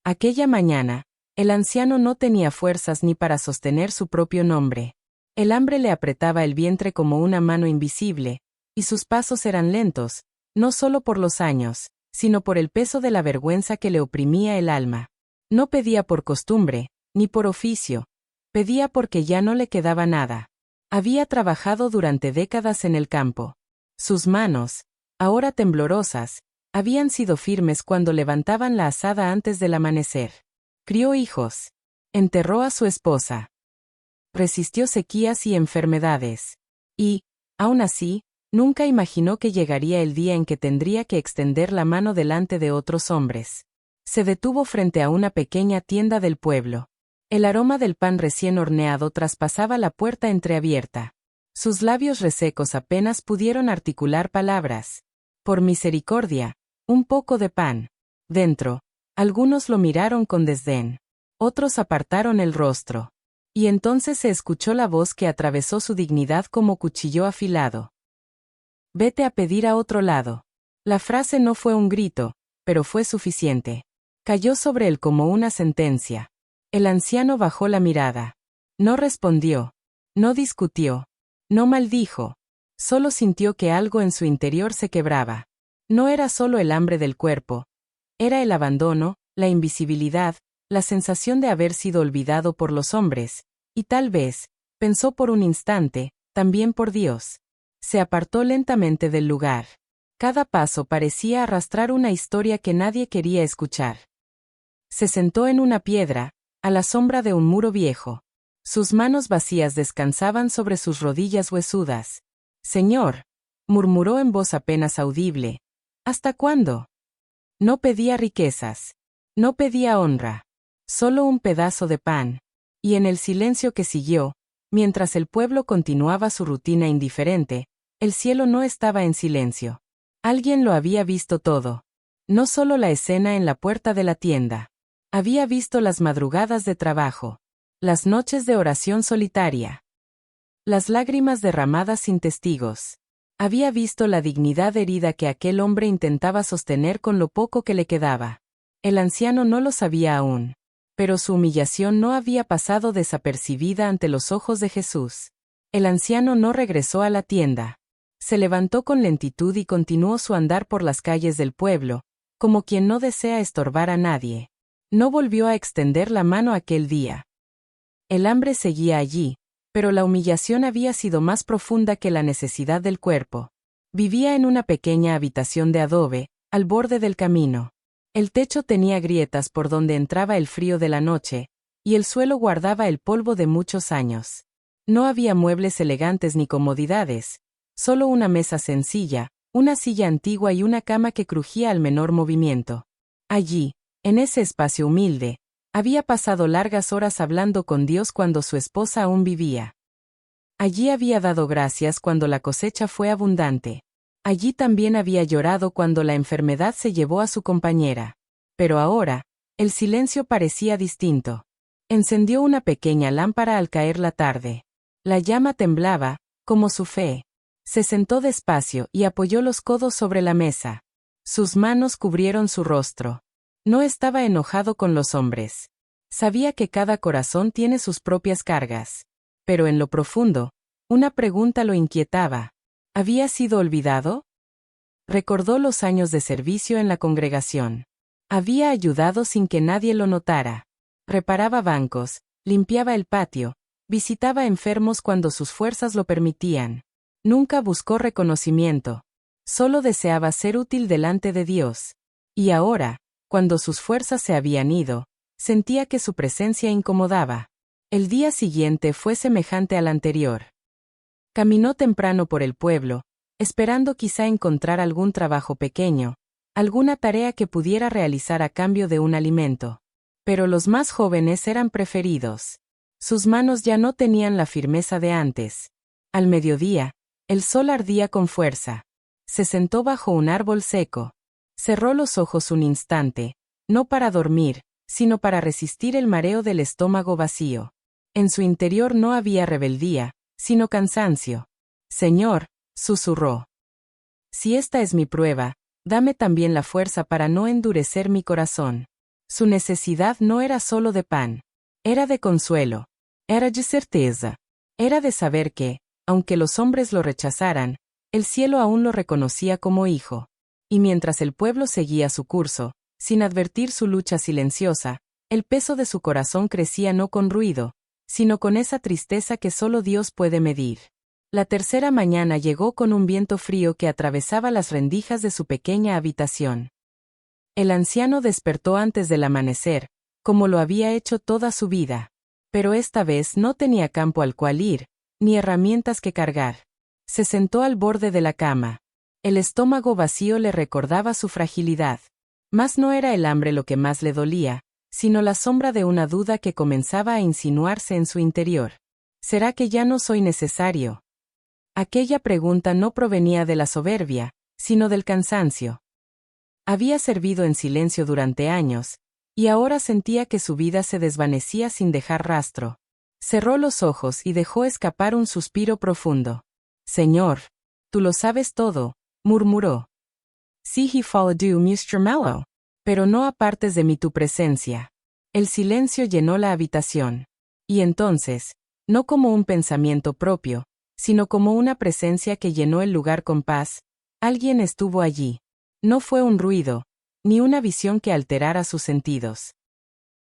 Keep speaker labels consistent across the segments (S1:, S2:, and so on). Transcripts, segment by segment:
S1: Aquella mañana, el anciano no tenía fuerzas ni para sostener su propio nombre. El hambre le apretaba el vientre como una mano invisible, y sus pasos eran lentos, no solo por los años, sino por el peso de la vergüenza que le oprimía el alma. No pedía por costumbre, ni por oficio, pedía porque ya no le quedaba nada. Había trabajado durante décadas en el campo. Sus manos, ahora temblorosas, habían sido firmes cuando levantaban la azada antes del amanecer. Crió hijos. Enterró a su esposa. Resistió sequías y enfermedades. Y, aún así, nunca imaginó que llegaría el día en que tendría que extender la mano delante de otros hombres. Se detuvo frente a una pequeña tienda del pueblo. El aroma del pan recién horneado traspasaba la puerta entreabierta. Sus labios resecos apenas pudieron articular palabras. Por misericordia, un poco de pan. Dentro, algunos lo miraron con desdén. Otros apartaron el rostro. Y entonces se escuchó la voz que atravesó su dignidad como cuchillo afilado. Vete a pedir a otro lado. La frase no fue un grito, pero fue suficiente. Cayó sobre él como una sentencia. El anciano bajó la mirada. No respondió. No discutió. No maldijo. Solo sintió que algo en su interior se quebraba. No era solo el hambre del cuerpo. Era el abandono, la invisibilidad, la sensación de haber sido olvidado por los hombres, y tal vez, pensó por un instante, también por Dios. Se apartó lentamente del lugar. Cada paso parecía arrastrar una historia que nadie quería escuchar. Se sentó en una piedra, a la sombra de un muro viejo. Sus manos vacías descansaban sobre sus rodillas huesudas. Señor, murmuró en voz apenas audible, ¿hasta cuándo? No pedía riquezas. No pedía honra. Solo un pedazo de pan. Y en el silencio que siguió, mientras el pueblo continuaba su rutina indiferente, el cielo no estaba en silencio. Alguien lo había visto todo. No solo la escena en la puerta de la tienda. Había visto las madrugadas de trabajo. Las noches de oración solitaria. Las lágrimas derramadas sin testigos. Había visto la dignidad herida que aquel hombre intentaba sostener con lo poco que le quedaba. El anciano no lo sabía aún. Pero su humillación no había pasado desapercibida ante los ojos de Jesús. El anciano no regresó a la tienda. Se levantó con lentitud y continuó su andar por las calles del pueblo, como quien no desea estorbar a nadie. No volvió a extender la mano aquel día. El hambre seguía allí, pero la humillación había sido más profunda que la necesidad del cuerpo. Vivía en una pequeña habitación de adobe, al borde del camino. El techo tenía grietas por donde entraba el frío de la noche, y el suelo guardaba el polvo de muchos años. No había muebles elegantes ni comodidades, solo una mesa sencilla, una silla antigua y una cama que crujía al menor movimiento. Allí, en ese espacio humilde, había pasado largas horas hablando con Dios cuando su esposa aún vivía. Allí había dado gracias cuando la cosecha fue abundante. Allí también había llorado cuando la enfermedad se llevó a su compañera. Pero ahora, el silencio parecía distinto. Encendió una pequeña lámpara al caer la tarde. La llama temblaba, como su fe. Se sentó despacio y apoyó los codos sobre la mesa. Sus manos cubrieron su rostro. No estaba enojado con los hombres. Sabía que cada corazón tiene sus propias cargas. Pero en lo profundo, una pregunta lo inquietaba. ¿Había sido olvidado? Recordó los años de servicio en la congregación. Había ayudado sin que nadie lo notara. Reparaba bancos, limpiaba el patio, visitaba enfermos cuando sus fuerzas lo permitían. Nunca buscó reconocimiento. Solo deseaba ser útil delante de Dios. Y ahora, cuando sus fuerzas se habían ido, sentía que su presencia incomodaba. El día siguiente fue semejante al anterior. Caminó temprano por el pueblo, esperando quizá encontrar algún trabajo pequeño, alguna tarea que pudiera realizar a cambio de un alimento. Pero los más jóvenes eran preferidos. Sus manos ya no tenían la firmeza de antes. Al mediodía, el sol ardía con fuerza. Se sentó bajo un árbol seco. Cerró los ojos un instante, no para dormir, sino para resistir el mareo del estómago vacío. En su interior no había rebeldía, sino cansancio. Señor, susurró. Si esta es mi prueba, dame también la fuerza para no endurecer mi corazón. Su necesidad no era solo de pan. Era de consuelo. Era de certeza. Era de saber que, aunque los hombres lo rechazaran, el cielo aún lo reconocía como hijo. Y mientras el pueblo seguía su curso, sin advertir su lucha silenciosa, el peso de su corazón crecía no con ruido, sino con esa tristeza que solo Dios puede medir. La tercera mañana llegó con un viento frío que atravesaba las rendijas de su pequeña habitación. El anciano despertó antes del amanecer, como lo había hecho toda su vida. Pero esta vez no tenía campo al cual ir, ni herramientas que cargar. Se sentó al borde de la cama. El estómago vacío le recordaba su fragilidad. Mas no era el hambre lo que más le dolía, sino la sombra de una duda que comenzaba a insinuarse en su interior. ¿Será que ya no soy necesario? Aquella pregunta no provenía de la soberbia, sino del cansancio. Había servido en silencio durante años, y ahora sentía que su vida se desvanecía sin dejar rastro. Cerró los ojos y dejó escapar un suspiro profundo. Señor, tú lo sabes todo, murmuró. Sí, he followed you, Mr. Mallow. Pero no apartes de mí tu presencia. El silencio llenó la habitación. Y entonces, no como un pensamiento propio, sino como una presencia que llenó el lugar con paz, alguien estuvo allí. No fue un ruido, ni una visión que alterara sus sentidos.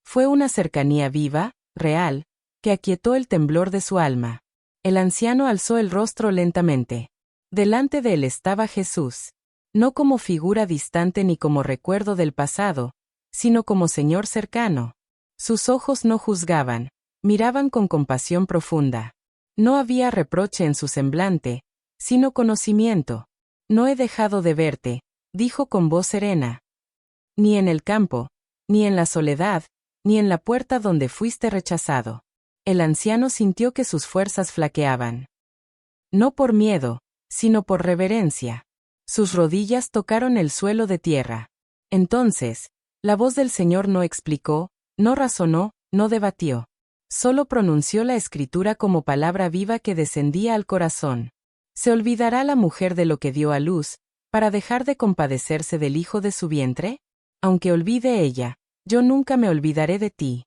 S1: Fue una cercanía viva, real, que aquietó el temblor de su alma. El anciano alzó el rostro lentamente. Delante de él estaba Jesús. No como figura distante ni como recuerdo del pasado, sino como Señor cercano. Sus ojos no juzgaban, miraban con compasión profunda. No había reproche en su semblante, sino conocimiento. No he dejado de verte, dijo con voz serena. Ni en el campo, ni en la soledad, ni en la puerta donde fuiste rechazado. El anciano sintió que sus fuerzas flaqueaban. No por miedo, sino por reverencia. Sus rodillas tocaron el suelo de tierra. Entonces, la voz del Señor no explicó, no razonó, no debatió. Solo pronunció la escritura como palabra viva que descendía al corazón. ¿Se olvidará la mujer de lo que dio a luz, para dejar de compadecerse del hijo de su vientre? Aunque olvide ella, yo nunca me olvidaré de ti.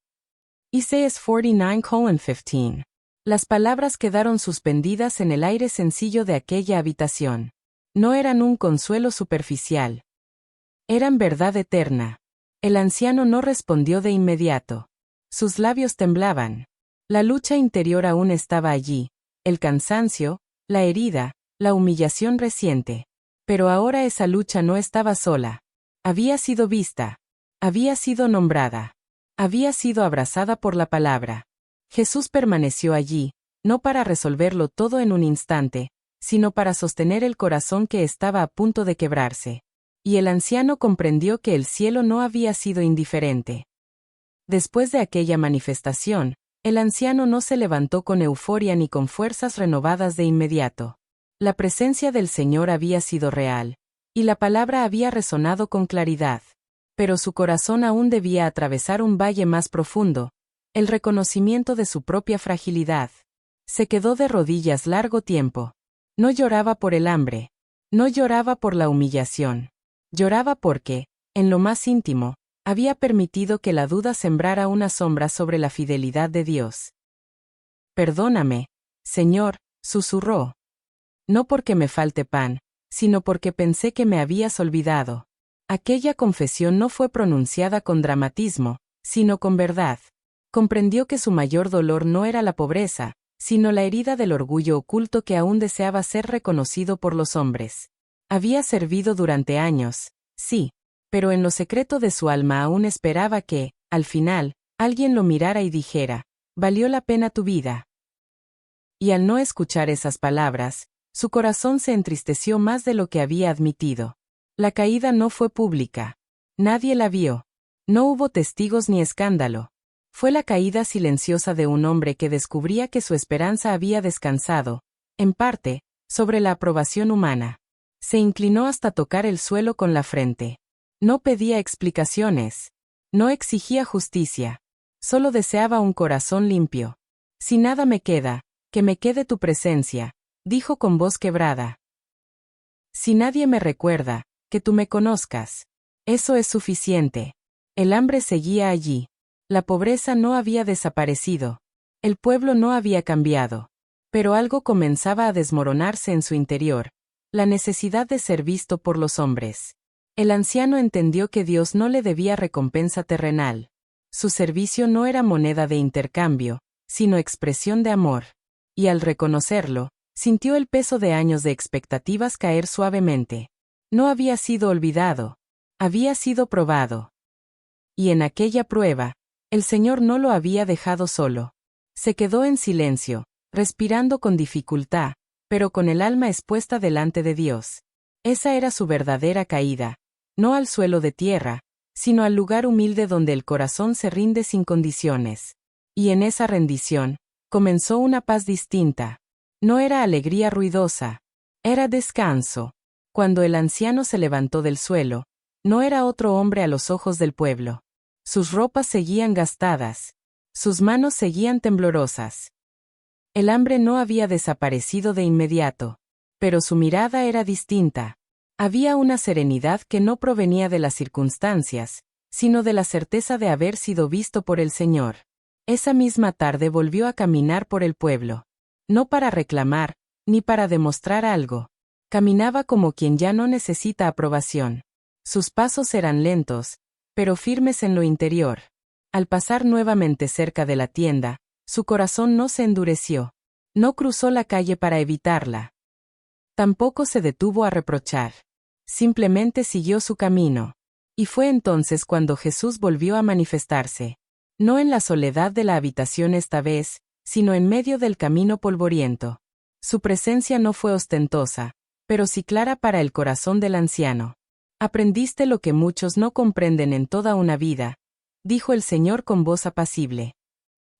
S1: Isaías 49:15. Las palabras quedaron suspendidas en el aire sencillo de aquella habitación. No eran un consuelo superficial. Eran verdad eterna. El anciano no respondió de inmediato. Sus labios temblaban. La lucha interior aún estaba allí, el cansancio, la herida, la humillación reciente. Pero ahora esa lucha no estaba sola. Había sido vista. Había sido nombrada. Había sido abrazada por la palabra. Jesús permaneció allí, no para resolverlo todo en un instante, sino para sostener el corazón que estaba a punto de quebrarse. Y el anciano comprendió que el cielo no había sido indiferente. Después de aquella manifestación, el anciano no se levantó con euforia ni con fuerzas renovadas de inmediato. La presencia del Señor había sido real, y la palabra había resonado con claridad. Pero su corazón aún debía atravesar un valle más profundo, el reconocimiento de su propia fragilidad. Se quedó de rodillas largo tiempo. No lloraba por el hambre. No lloraba por la humillación. Lloraba porque, en lo más íntimo, había permitido que la duda sembrara una sombra sobre la fidelidad de Dios. Perdóname, Señor, susurró. No porque me falte pan, sino porque pensé que me habías olvidado. Aquella confesión no fue pronunciada con dramatismo, sino con verdad. Comprendió que su mayor dolor no era la pobreza, sino la herida del orgullo oculto que aún deseaba ser reconocido por los hombres. Había servido durante años, sí, pero en lo secreto de su alma aún esperaba que, al final, alguien lo mirara y dijera, «Valió la pena tu vida». Y al no escuchar esas palabras, su corazón se entristeció más de lo que había admitido. La caída no fue pública. Nadie la vio. No hubo testigos ni escándalo. Fue la caída silenciosa de un hombre que descubría que su esperanza había descansado, en parte, sobre la aprobación humana. Se inclinó hasta tocar el suelo con la frente. No pedía explicaciones. No exigía justicia. Solo deseaba un corazón limpio. Si nada me queda, que me quede tu presencia, dijo con voz quebrada. Si nadie me recuerda, que tú me conozcas. Eso es suficiente. El hambre seguía allí. La pobreza no había desaparecido. El pueblo no había cambiado. Pero algo comenzaba a desmoronarse en su interior: la necesidad de ser visto por los hombres. El anciano entendió que Dios no le debía recompensa terrenal. Su servicio no era moneda de intercambio, sino expresión de amor. Y al reconocerlo, sintió el peso de años de expectativas caer suavemente. No había sido olvidado. Había sido probado. Y en aquella prueba, el Señor no lo había dejado solo. Se quedó en silencio, respirando con dificultad, pero con el alma expuesta delante de Dios. Esa era su verdadera caída, no al suelo de tierra, sino al lugar humilde donde el corazón se rinde sin condiciones. Y en esa rendición, comenzó una paz distinta. No era alegría ruidosa, era descanso. Cuando el anciano se levantó del suelo, no era otro hombre a los ojos del pueblo. Sus ropas seguían gastadas, sus manos seguían temblorosas. El hambre no había desaparecido de inmediato, pero su mirada era distinta. Había una serenidad que no provenía de las circunstancias, sino de la certeza de haber sido visto por el Señor. Esa misma tarde volvió a caminar por el pueblo. No para reclamar, ni para demostrar algo. Caminaba como quien ya no necesita aprobación. Sus pasos eran lentos, pero firmes en lo interior. Al pasar nuevamente cerca de la tienda, su corazón no se endureció. No cruzó la calle para evitarla. Tampoco se detuvo a reprochar. Simplemente siguió su camino. Y fue entonces cuando Jesús volvió a manifestarse. No en la soledad de la habitación esta vez, sino en medio del camino polvoriento. Su presencia no fue ostentosa, pero sí clara para el corazón del anciano. «Aprendiste lo que muchos no comprenden en toda una vida», dijo el Señor con voz apacible.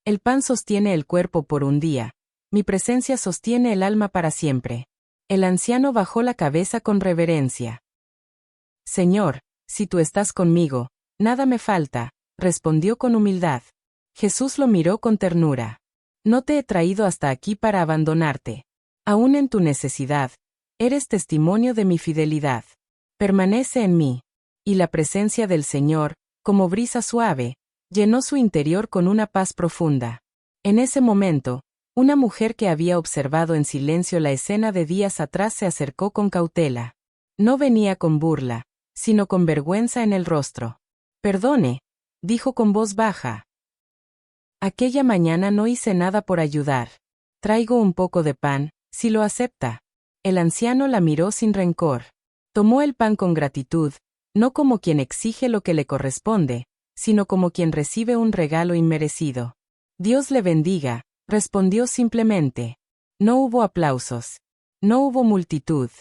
S1: «El pan sostiene el cuerpo por un día, mi presencia sostiene el alma para siempre». El anciano bajó la cabeza con reverencia. «Señor, si tú estás conmigo, nada me falta», respondió con humildad. Jesús lo miró con ternura. «No te he traído hasta aquí para abandonarte. Aún en tu necesidad, eres testimonio de mi fidelidad. Permanece en mí». Y la presencia del Señor, como brisa suave, llenó su interior con una paz profunda. En ese momento, una mujer que había observado en silencio la escena de días atrás se acercó con cautela. No venía con burla, sino con vergüenza en el rostro. «Perdone», dijo con voz baja. «Aquella mañana no hice nada por ayudar. Traigo un poco de pan, si lo acepta». El anciano la miró sin rencor. Tomó el pan con gratitud, no como quien exige lo que le corresponde, sino como quien recibe un regalo inmerecido. «Dios le bendiga», respondió simplemente. No hubo aplausos. No hubo multitud.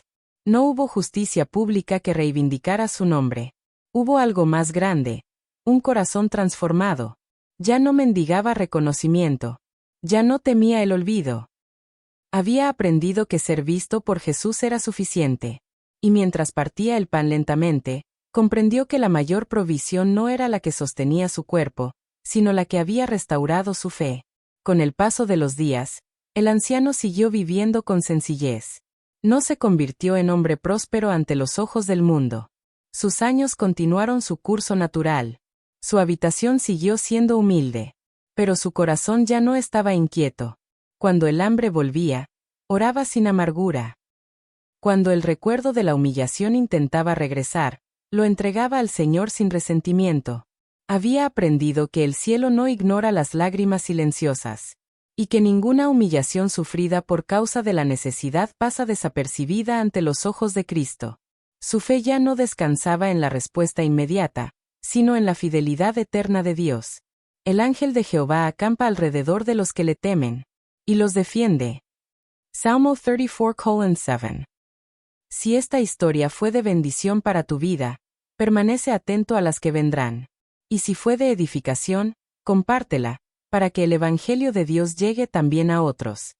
S1: No hubo justicia pública que reivindicara su nombre. Hubo algo más grande. Un corazón transformado. Ya no mendigaba reconocimiento. Ya no temía el olvido. Había aprendido que ser visto por Jesús era suficiente. Y mientras partía el pan lentamente, comprendió que la mayor provisión no era la que sostenía su cuerpo, sino la que había restaurado su fe. Con el paso de los días, el anciano siguió viviendo con sencillez. No se convirtió en hombre próspero ante los ojos del mundo. Sus años continuaron su curso natural. Su habitación siguió siendo humilde. Pero su corazón ya no estaba inquieto. Cuando el hambre volvía, oraba sin amargura. Cuando el recuerdo de la humillación intentaba regresar, lo entregaba al Señor sin resentimiento. Había aprendido que el cielo no ignora las lágrimas silenciosas, y que ninguna humillación sufrida por causa de la necesidad pasa desapercibida ante los ojos de Cristo. Su fe ya no descansaba en la respuesta inmediata, sino en la fidelidad eterna de Dios. El ángel de Jehová acampa alrededor de los que le temen, y los defiende. Salmo 34:7. Si esta historia fue de bendición para tu vida, permanece atento a las que vendrán. Y si fue de edificación, compártela, para que el Evangelio de Dios llegue también a otros.